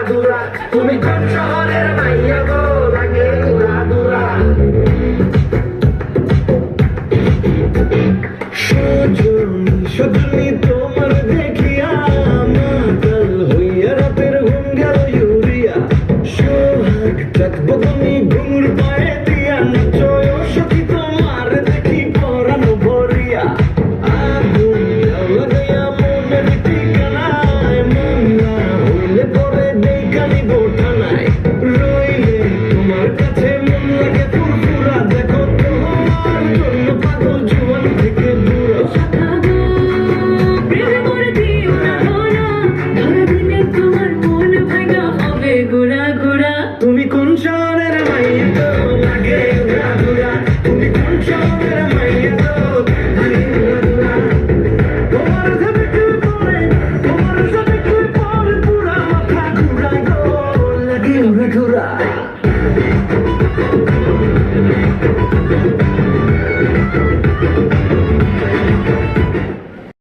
দুরা তুমি কোন শহরের মাইয়া গো লাগে উড়া দুরা সজনী তোমার দেখিয়া মাতাল হইয়া রাতের ঘুম গেল ইউরিয়া সোহাগ চাকবো তুমি ঘুমুর পায়ে দিয়া নাচয় সখী তোমার দেখি পরানো ভরিয়া আগুন লাগাইয়া মনের ঠিকানায় মন না হইলে পরে দেখানি বোঠানায় রইলে তোমার কাছে মন লাগে ফুরফুরা দেখো তোমার জন্য পাগল জুয়ান থেকে বুড়া তুমি কোন শহরের মাইয়া তো লাগে উড়া দুরা তুমি কোন শহরের মাইয়া তো লাগে উড়া দুরা তোমার সাথে কি পরে পুরা মাথা ঘুরাই গো লাগে উড়া দুরা